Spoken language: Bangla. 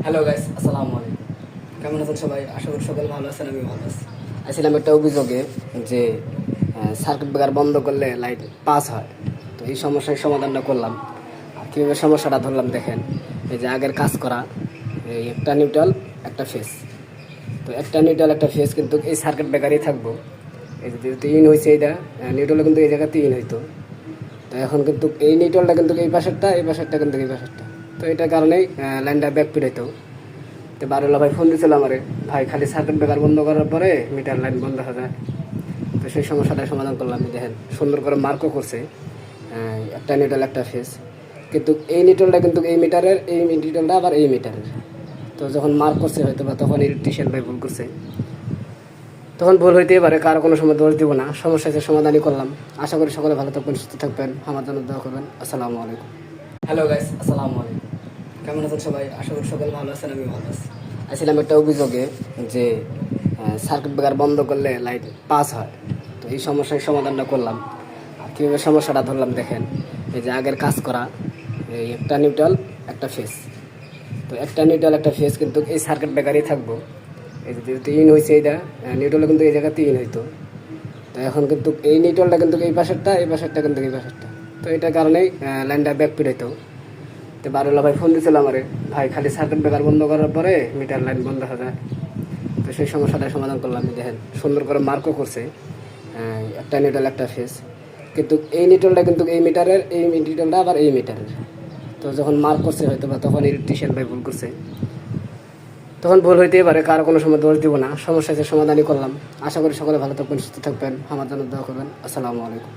হ্যালো গাইস, আসসালামু আলাইকুম। কেমন আছেন সবাই? আশা করি সকলে ভালো আছেন, আমি ভালো আছি। আসছিলাম একটা অভিযোগে যে সার্কিট ব্রেকার বন্ধ করলে লাইট পাস হয়। তো এই সমস্যার সমাধানটা করলাম। আর কীভাবে সমস্যাটা ধরলাম দেখেন। এই যে আগের কাজ করা, এই একটা নিউট্রাল একটা ফেস। তো একটা নিউট্রাল একটা ফেস কিন্তু এই সার্কিট ব্রেকারই থাকবো। এই যে যেহেতু ইন হয়েছে এইটা, নিউট্রালও কিন্তু এই জায়গাতে ইন হইতো। তো এখন কিন্তু এই নিউট্রালটা কিন্তু এই পাশেরটা, এই পাশেরটা কিন্তু এই পাশেরটা। তো এটার কারণেই লাইনটা ব্যাক পিড়াইতো। তো বারুল্লা ভাই ফোন দিয়েছিল আমারে, ভাই খালি সার্কিট ব্রেকার বন্ধ করার পরে মিটার লাইন বন্ধ হয়ে যায়। তো সেই সমস্যাটা সমাধান করলাম। দেখেন সুন্দর করে মার্কও করছে, একটা নিউট্রাল একটা ফেস। কিন্তু এই নিউট্রালটা কিন্তু এই মিটারের, এই নিউট্রালটা আবার এই মিটারের। তো যখন মার্ক করছে হয়তো বা তখন ইলেকট্রিশিয়ান ভাই ভুল করছে, তখন ভুল হইতেই পারে, কারো কোনো সময় দোষ দিব না। সমস্যা হচ্ছে সমাধানই করলাম। আশা করি সকলে ভালো থাকবেন, সুস্থ থাকবেন, আমার জন্য দোয়া করবেন। আসসালামু আলাইকুম। হ্যালো গাইস, আসসালামু আলাইকুম। কেমন আছেন সবাই? আশা করি সকলে ভালো আছেন, আমি ভালো আছি। আসছিলাম একটা অভিযোগে যে সার্কিট ব্রেকার বন্ধ করলে লাইট পাস হয়। তো এই সমস্যার সমাধানটা করলাম। আর কীভাবে সমস্যাটা ধরলাম দেখেন। এই যে আগের কাজ করা, এই একটা নিউট্রাল একটা ফেস। তো একটা নিউট্রাল একটা ফেস কিন্তু এই সার্কিট ব্রেকারই থাকবো। এই যে যেহেতু ইন হয়েছে এইটা, নিউট্রালও কিন্তু এই জায়গাতে ইন হইতো। তো এখন কিন্তু এই নিউট্রালটা কিন্তু এই পাশেরটা, এই পাশেরটা কিন্তু এই পাশেরটা। তো এটার কারণেই লাইনটা ব্যাক পিড়াইতো। তো বারুল্লা ভাই ফোন দিয়েছিল আমারে, ভাই খালি সার্কিট ব্রেকার বন্ধ করার পরে মিটার লাইন বন্ধ হয়ে যায়। তো সেই সমস্যাটা সমাধান করলাম। দেখেন সুন্দর করে মার্কও করছে, একটা নিউট্রাল একটা ফেস। কিন্তু এই নিউট্রালটা কিন্তু এই মিটারের, এই নিউট্রালটা আবার এই মিটারের। তো যখন মার্ক করছে হয়তো বা তখন ইলেকট্রিশিয়ান ভাই ভুল করছে, তখন ভুল হইতেই পারে, কারো কোনো সময় দোষ দিব না। সমস্যা হচ্ছে সমাধানই করলাম। আশা করি সকলে ভালো থাকবেন, সুস্থ থাকবেন, আমার জন্য দোয়া করবেন। আসসালামু আলাইকুম।